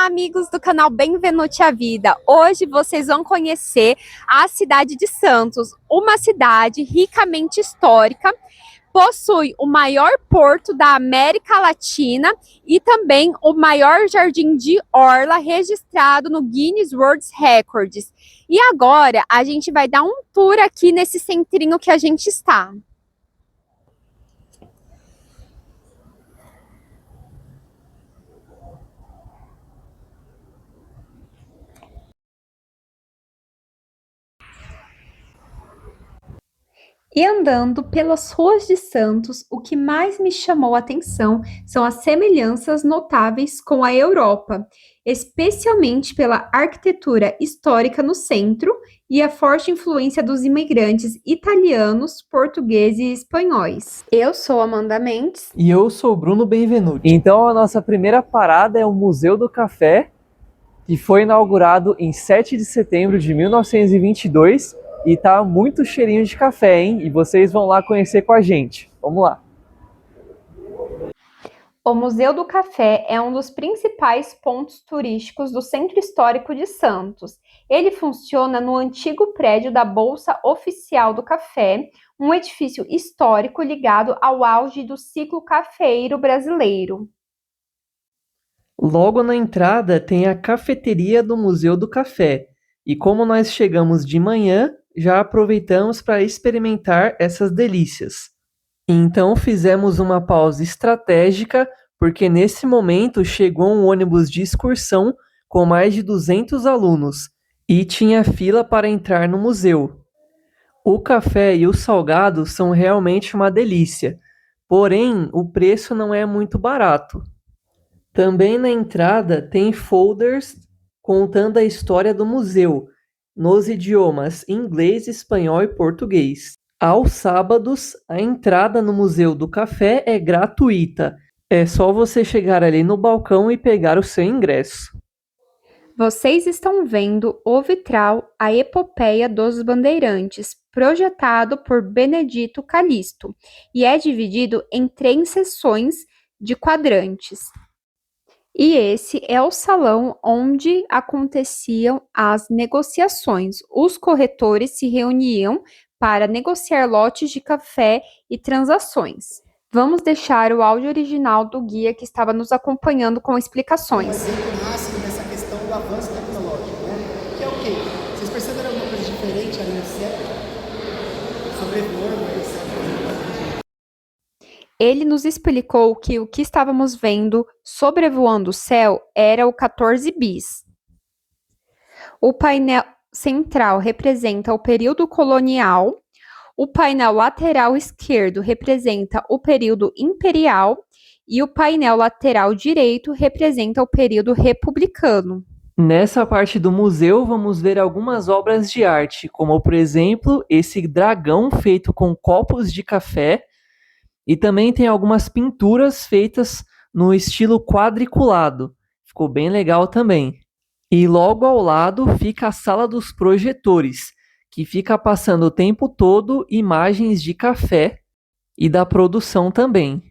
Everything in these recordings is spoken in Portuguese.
amigos do canal Benvenuti à Vida. Hoje vocês vão conhecer a cidade de Santos, uma cidade ricamente histórica, possui o maior porto da América Latina e também o maior jardim de orla registrado no Guinness World Records. E agora a gente vai dar um tour aqui nesse centrinho que a gente está. E andando pelas ruas de Santos, o que mais me chamou a atenção são as semelhanças notáveis com a Europa, especialmente pela arquitetura histórica no centro e a forte influência dos imigrantes italianos, portugueses e espanhóis. Eu sou Amanda Mendes. E eu sou o Bruno Benvenuti. Então a nossa primeira parada é o Museu do Café, que foi inaugurado em 7 de setembro de 1922 e tá muito cheirinho de café, hein? E vocês vão lá conhecer com a gente. Vamos lá! O Museu do Café é um dos principais pontos turísticos do Centro Histórico de Santos. Ele funciona no antigo prédio da Bolsa Oficial do Café, um edifício histórico ligado ao auge do ciclo cafeeiro brasileiro. Logo na entrada tem a cafeteria do Museu do Café. E como nós chegamos de manhã, já aproveitamos para experimentar essas delícias. Então fizemos uma pausa estratégica, porque nesse momento chegou um ônibus de excursão com mais de 200 alunos e tinha fila para entrar no museu. O café e o salgado são realmente uma delícia, porém o preço não é muito barato. Também na entrada tem folders contando a história do museu, nos idiomas inglês, espanhol e português. Aos sábados, a entrada no Museu do Café é gratuita. É só você chegar ali no balcão e pegar o seu ingresso. Vocês estão vendo o vitral A Epopeia dos Bandeirantes, projetado por Benedito Calixto, e é dividido em 3 seções de quadrantes. E esse é o salão onde aconteciam as negociações. Os corretores se reuniam para negociar lotes de café e transações. Vamos deixar o áudio original do guia que estava nos acompanhando com explicações. Um exemplo máximo dessa questão do avanço tecnológico, né? Que é o quê? Vocês perceberam alguma coisa diferente ali nessa época? Sobrevoando essa. Ele nos explicou que o que estávamos vendo sobrevoando o céu era o 14 bis. O painel central representa o período colonial, o painel lateral esquerdo representa o período imperial e o painel lateral direito representa o período republicano. Nessa parte do museu, vamos ver algumas obras de arte, como, por exemplo, esse dragão feito com copos de café. E também tem algumas pinturas feitas no estilo quadriculado. Ficou bem legal também. E logo ao lado fica a sala dos projetores, que fica passando o tempo todo imagens de café e da produção também.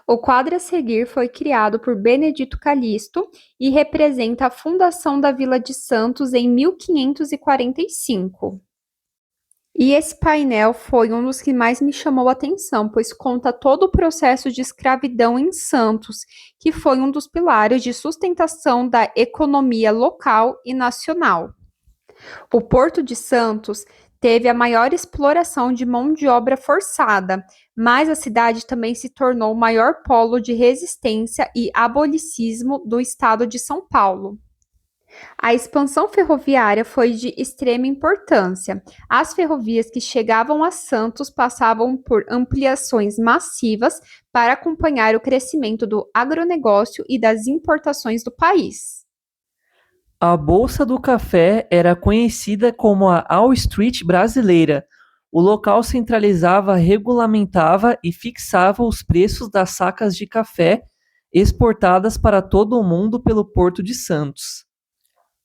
O quadro a seguir foi criado por Benedito Calixto e representa a fundação da Vila de Santos em 1545. E esse painel foi um dos que mais me chamou a atenção, pois conta todo o processo de escravidão em Santos, que foi um dos pilares de sustentação da economia local e nacional. O Porto de Santos teve a maior exploração de mão de obra forçada, mas a cidade também se tornou o maior polo de resistência e abolicismo do estado de São Paulo. A expansão ferroviária foi de extrema importância. As ferrovias que chegavam a Santos passavam por ampliações massivas para acompanhar o crescimento do agronegócio e das importações do país. A Bolsa do Café era conhecida como a Wall Street brasileira. O local centralizava, regulamentava e fixava os preços das sacas de café exportadas para todo o mundo pelo Porto de Santos.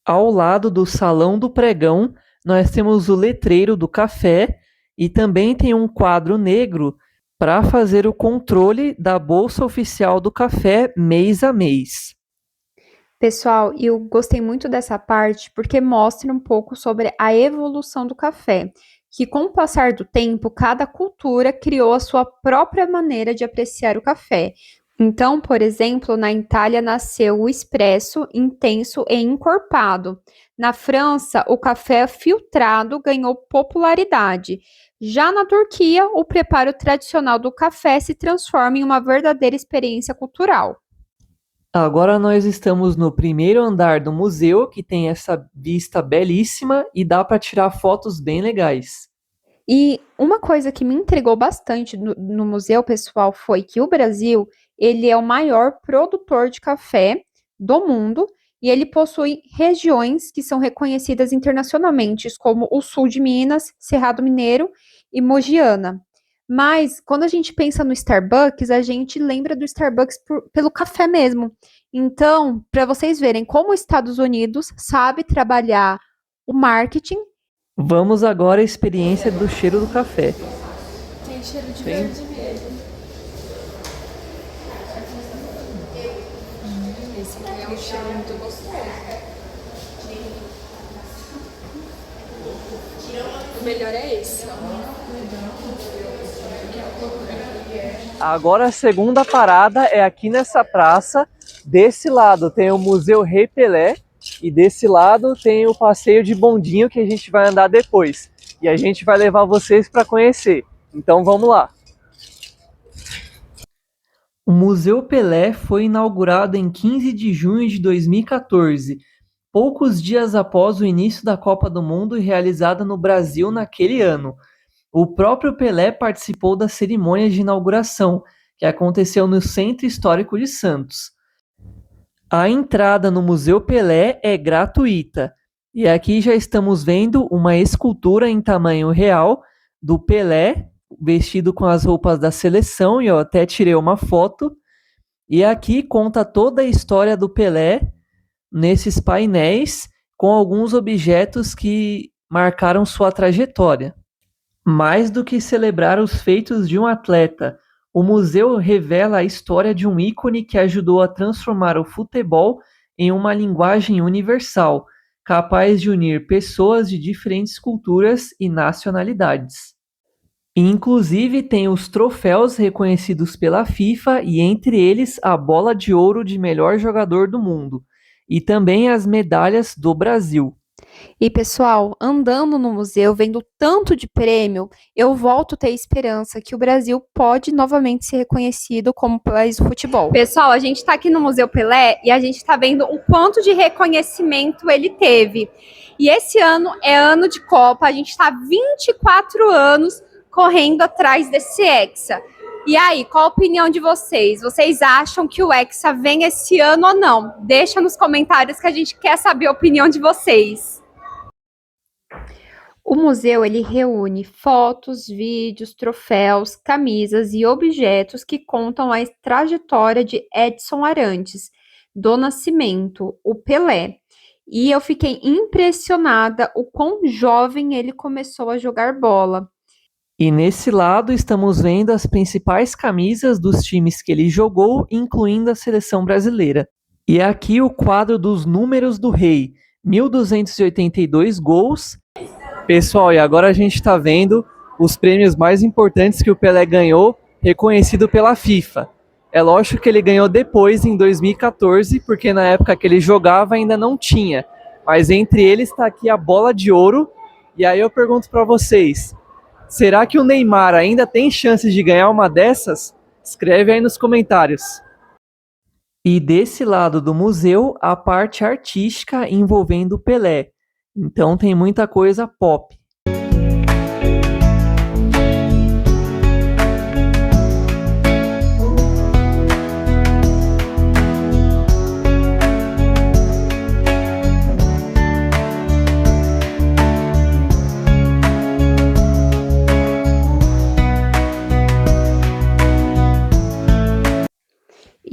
Ao lado do Salão do Pregão, nós temos o letreiro do café e também tem um quadro negro para fazer o controle da Bolsa Oficial do Café mês a mês. Pessoal, eu gostei muito dessa parte porque mostra um pouco sobre a evolução do café, que com o passar do tempo, cada cultura criou a sua própria maneira de apreciar o café. Então, por exemplo, na Itália nasceu o espresso intenso e encorpado. Na França, o café filtrado ganhou popularidade. Já na Turquia, o preparo tradicional do café se transforma em uma verdadeira experiência cultural. Agora nós estamos no primeiro andar do museu, que tem essa vista belíssima e dá para tirar fotos bem legais. E uma coisa que me intrigou bastante no museu, pessoal, foi que o Brasil, ele é o maior produtor de café do mundo e ele possui regiões que são reconhecidas internacionalmente, como o sul de Minas, Cerrado Mineiro e Mogiana. Mas quando a gente pensa no Starbucks, a gente lembra do Starbucks pelo café mesmo. Então, para vocês verem como os Estados Unidos sabe trabalhar o marketing. Vamos agora à experiência do cheiro do café. Tem cheiro de Tem. verde mesmo. Esse aqui é um cheiro muito gostoso. O melhor é esse, ó. Agora a segunda parada é aqui nessa praça. Desse lado tem o Museu Rei Pelé e desse lado tem o passeio de bondinho que a gente vai andar depois. E a gente vai levar vocês para conhecer. Então vamos lá. O Museu Pelé foi inaugurado em 15 de junho de 2014, poucos dias após o início da Copa do Mundo realizada no Brasil naquele ano. O próprio Pelé participou da cerimônia de inauguração, que aconteceu no Centro Histórico de Santos. A entrada no Museu Pelé é gratuita, e aqui já estamos vendo uma escultura em tamanho real do Pelé, vestido com as roupas da seleção, e eu até tirei uma foto. E aqui conta toda a história do Pelé nesses painéis, com alguns objetos que marcaram sua trajetória. Mais do que celebrar os feitos de um atleta, o museu revela a história de um ícone que ajudou a transformar o futebol em uma linguagem universal, capaz de unir pessoas de diferentes culturas e nacionalidades. E, inclusive, tem os troféus reconhecidos pela FIFA e, entre eles, a bola de ouro de melhor jogador do mundo, e também as medalhas do Brasil. E pessoal, andando no museu, vendo tanto de prêmio, eu volto a ter esperança que o Brasil pode novamente ser reconhecido como país do futebol. Pessoal, a gente está aqui no Museu Pelé e a gente está vendo o quanto de reconhecimento ele teve. E esse ano é ano de Copa, a gente está 24 anos correndo atrás desse Hexa. E aí, qual a opinião de vocês? Vocês acham que o Hexa vem esse ano ou não? Deixa nos comentários que a gente quer saber a opinião de vocês. O museu ele reúne fotos, vídeos, troféus, camisas e objetos que contam a trajetória de Edson Arantes, do Nascimento, o Pelé. E eu fiquei impressionada o quão jovem ele começou a jogar bola. E nesse lado estamos vendo as principais camisas dos times que ele jogou, incluindo a seleção brasileira. E aqui o quadro dos números do rei, 1.282 gols. Pessoal, e agora a gente está vendo os prêmios mais importantes que o Pelé ganhou, reconhecido pela FIFA. É lógico que ele ganhou depois, em 2014, porque na época que ele jogava ainda não tinha. Mas entre eles está aqui a bola de ouro. E aí eu pergunto para vocês, será que o Neymar ainda tem chances de ganhar uma dessas? Escreve aí nos comentários. E desse lado do museu, a parte artística envolvendo o Pelé. Então tem muita coisa pop.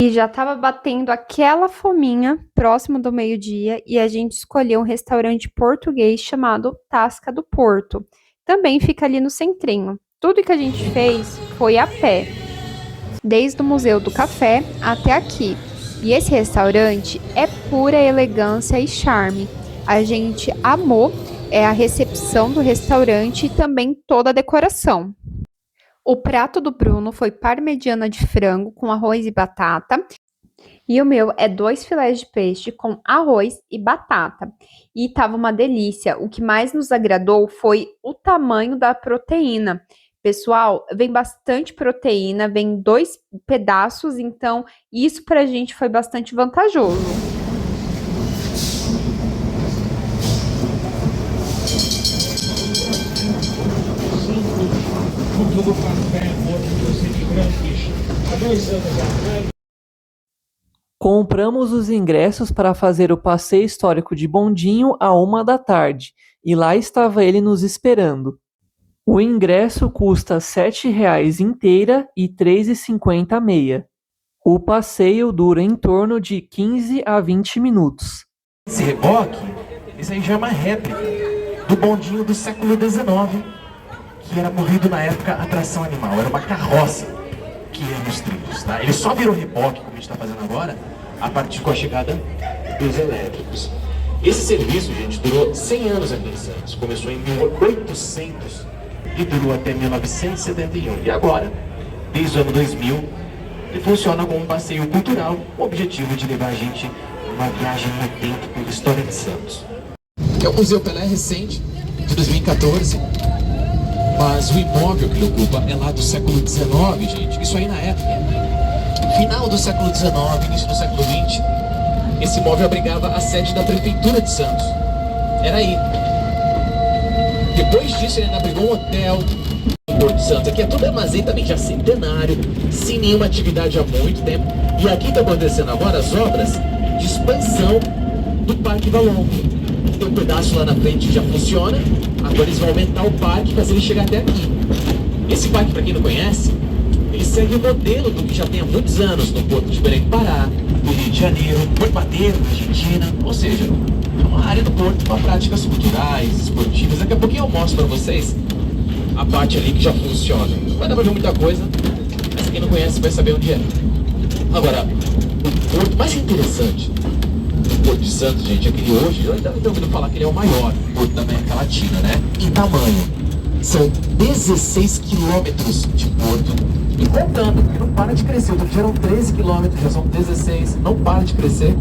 E já estava batendo aquela fominha próximo do meio-dia e a gente escolheu um restaurante português chamado Tasca do Porto. Também fica ali no centrinho. Tudo que a gente fez foi a pé, desde o Museu do Café até aqui. E esse restaurante é pura elegância e charme. A gente amou a recepção do restaurante e também toda a decoração. O prato do Bruno foi parmegiana de frango com arroz e batata. E o meu é 2 filés de peixe com arroz e batata. E tava uma delícia. O que mais nos agradou foi o tamanho da proteína. Pessoal, vem bastante proteína, vem 2 pedaços, então isso pra gente foi bastante vantajoso. Tudo café, outro você de grandes. Há 2 anos atrás. Compramos os ingressos para fazer o passeio histórico de bondinho à 1 da tarde, e lá estava ele nos esperando. O ingresso custa R$ 7,00 inteira e R$ 3,50 meia. O passeio dura em torno de 15 a 20 minutos. Esse reboque, isso aí já é uma réplica do bondinho do século XIX, que era morrido na época atração animal, era uma carroça que ia nos trilhos, tá? Ele só virou reboque, como a gente está fazendo agora, a partir com a chegada dos elétricos. Esse serviço, gente, durou 100 anos aqui em Santos. Começou em 1800 e durou até 1971. E agora, desde o ano 2000, ele funciona como um passeio cultural, com o objetivo de levar a gente numa viagem no tempo pela história de Santos. É o Museu Pelé recente, de 2014. Mas o imóvel que ele ocupa é lá do século XIX, gente. Isso aí na época. Final do século XIX, início do século XX, esse imóvel abrigava a sede da Prefeitura de Santos. Era aí. Depois disso, ele ainda abrigou um hotel no Porto de Santos. Aqui é tudo armazém também, já centenário, sem nenhuma atividade há muito tempo. E aqui está acontecendo agora as obras de expansão do Parque Valongo. Tem um pedaço lá na frente que já funciona, agora eles vão aumentar o parque e fazer ele chegar até aqui. Esse parque, para quem não conhece, ele segue o modelo do que já tem há muitos anos no Porto de Belém do Pará, no Rio de Janeiro, Porto Madeiro, na Argentina, ou seja, é uma área do Porto para práticas culturais, esportivas. Daqui a pouquinho eu mostro para vocês a parte ali que já funciona. Vai dar para ver muita coisa, mas quem não conhece vai saber onde é. Agora, o porto mais interessante do Porto de Santos, gente, é que hoje, eu ainda não tenho ouvido falar que ele é o maior porto da América Latina, né? Em tamanho. São 16 quilômetros de porto. E contando, porque não para de crescer. Outro dia eram 13 quilômetros, já são 16. Não para de crescer.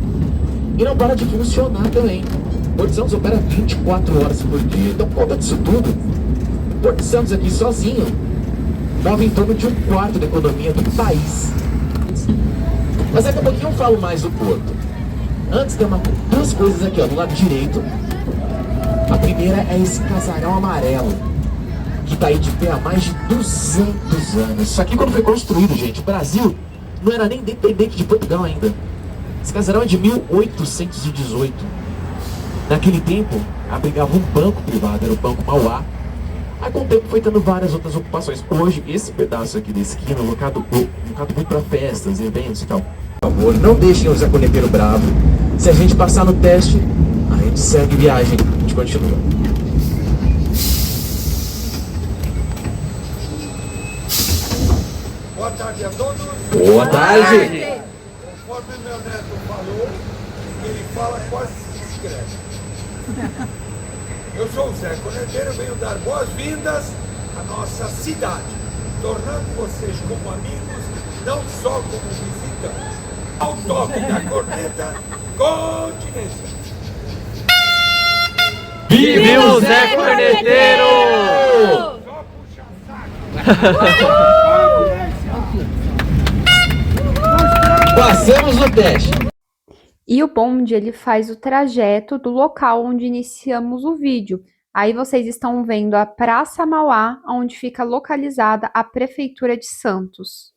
E não para de funcionar também. O Porto de Santos opera 24 horas por dia. Então, conta disso tudo. O Porto de Santos aqui sozinho move em torno de 1/4 da economia do país. Mas daqui a pouquinho eu falo mais do Porto. Antes tem duas coisas aqui, ó, do lado direito. A primeira é esse casarão amarelo, que está aí de pé há mais de 200 anos. Isso aqui, quando foi construído, gente, o Brasil não era nem independente de Portugal ainda. Esse casarão é de 1818. Naquele tempo, abrigava um banco privado, era o Banco Mauá. Aí, com o tempo, foi tendo várias outras ocupações. Hoje, esse pedaço aqui da esquina é locado muito para festas, eventos e tal. Por favor, não deixem o Zé Corneteiro bravo. Se a gente passar no teste, a gente segue viagem, a gente continua. Boa tarde a todos. Boa tarde! Conforme meu neto falou, ele fala quase se escreve. Eu sou o Zé Corneteiro, venho dar boas-vindas à nossa cidade, tornando vocês como amigos, não só como visitantes. Ao toque da corneta, continência. Vive o Zé Corneteiro! Só puxa saco. Passamos no teste. E o bonde, ele faz o trajeto do local onde iniciamos o vídeo. Aí vocês estão vendo a Praça Mauá, onde fica localizada a Prefeitura de Santos.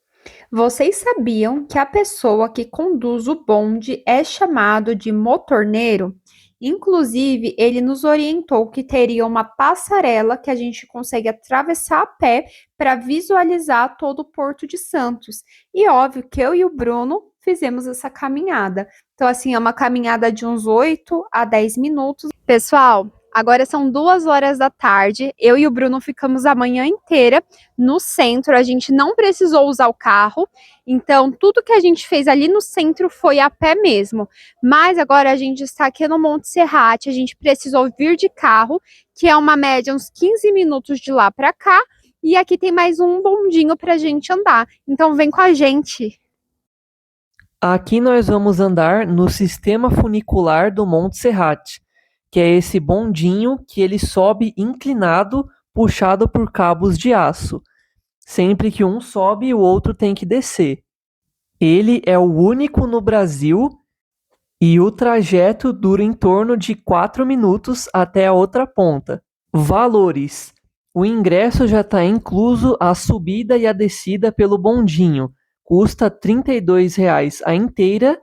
Vocês sabiam que a pessoa que conduz o bonde é chamado de motorneiro? Inclusive, ele nos orientou que teria uma passarela que a gente consegue atravessar a pé para visualizar todo o Porto de Santos. E óbvio que eu e o Bruno fizemos essa caminhada. Então, assim, é uma caminhada de uns 8 a 10 minutos. Pessoal, Agora são 2 horas da tarde, eu e o Bruno ficamos a manhã inteira no centro, a gente não precisou usar o carro, então tudo que a gente fez ali no centro foi a pé mesmo. Mas agora a gente está aqui no Monte Serrate, a gente precisou vir de carro, que é uma média uns 15 minutos de lá para cá, e aqui tem mais um bondinho para a gente andar. Então vem com a gente! Aqui nós vamos andar no sistema funicular do Monte Serrate, que é esse bondinho que ele sobe inclinado, puxado por cabos de aço. Sempre que um sobe, o outro tem que descer. Ele é o único no Brasil e o trajeto dura em torno de 4 minutos até a outra ponta. Valores: o ingresso já está incluso a subida e a descida pelo bondinho. Custa R$ 32,00 a inteira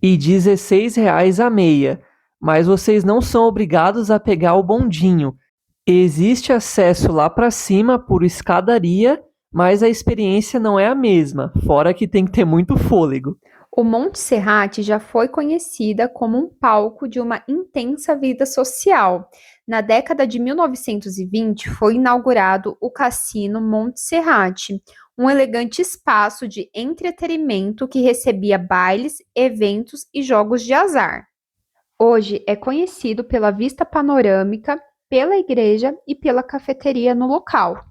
e R$ 16,00 a meia. Mas vocês não são obrigados a pegar o bondinho. Existe acesso lá para cima por escadaria, mas a experiência não é a mesma, fora que tem que ter muito fôlego. O Monte Serrate já foi conhecida como um palco de uma intensa vida social. Na década de 1920, foi inaugurado o Cassino Monte Serrate, um elegante espaço de entretenimento que recebia bailes, eventos e jogos de azar. Hoje é conhecido pela vista panorâmica, pela igreja e pela cafeteria no local.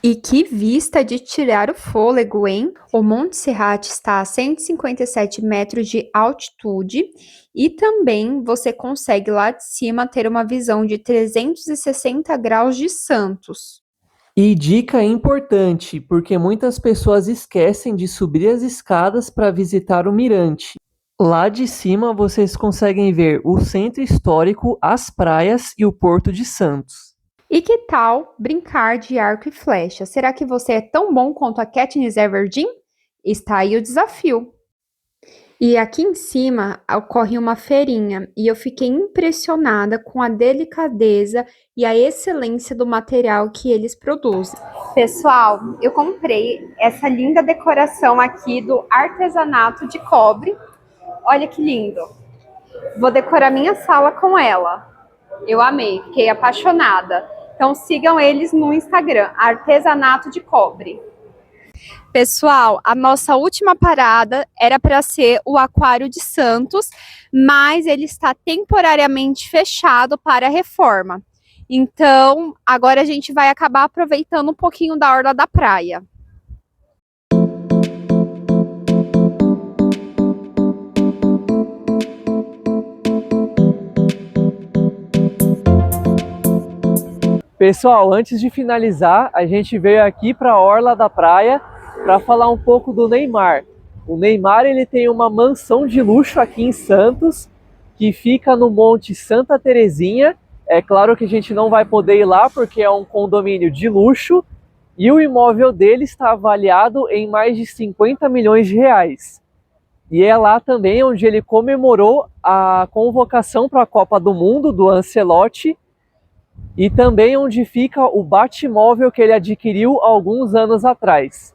E que vista de tirar o fôlego, hein? O Monte Serrate está a 157 metros de altitude e também você consegue lá de cima ter uma visão de 360 graus de Santos. E dica importante, porque muitas pessoas esquecem de subir as escadas para visitar o mirante. Lá de cima vocês conseguem ver o centro histórico, as praias e o Porto de Santos. E que tal brincar de arco e flecha? Será que você é tão bom quanto a Katniss Everdeen? Está aí o desafio. E aqui em cima ocorre uma feirinha e eu fiquei impressionada com a delicadeza e a excelência do material que eles produzem. Pessoal, eu comprei essa linda decoração aqui do artesanato de cobre. Olha que lindo! Vou decorar minha sala com ela. Eu amei, fiquei apaixonada. Então sigam eles no Instagram, Artesanato de Cobre. Pessoal, a nossa última parada era para ser o Aquário de Santos, mas ele está temporariamente fechado para reforma. Então, agora a gente vai acabar aproveitando um pouquinho da orla da praia. Pessoal, antes de finalizar, a gente veio aqui para a orla da praia para falar um pouco do Neymar. O Neymar ele tem uma mansão de luxo aqui em Santos, que fica no Monte Santa Terezinha. É claro que a gente não vai poder ir lá porque é um condomínio de luxo e o imóvel dele está avaliado em mais de 50 milhões de reais. E é lá também onde ele comemorou a convocação para a Copa do Mundo do Ancelotti e também onde fica o Batmóvel que ele adquiriu alguns anos atrás.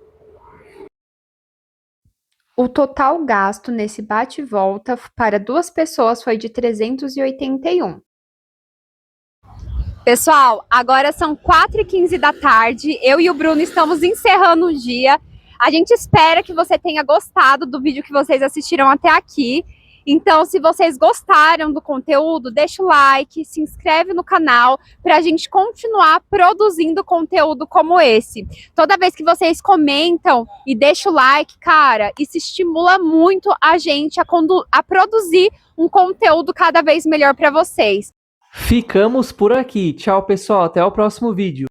O total gasto nesse bate-volta para 2 pessoas foi de 381. Pessoal, agora são 4h15 da tarde, eu e o Bruno estamos encerrando o dia. A gente espera que você tenha gostado do vídeo que vocês assistiram até aqui. Então, se vocês gostaram do conteúdo, deixa o like, se inscreve no canal para a gente continuar produzindo conteúdo como esse. Toda vez que vocês comentam e deixam o like, cara, isso estimula muito a gente a produzir um conteúdo cada vez melhor para vocês. Ficamos por aqui. Tchau, pessoal. Até o próximo vídeo.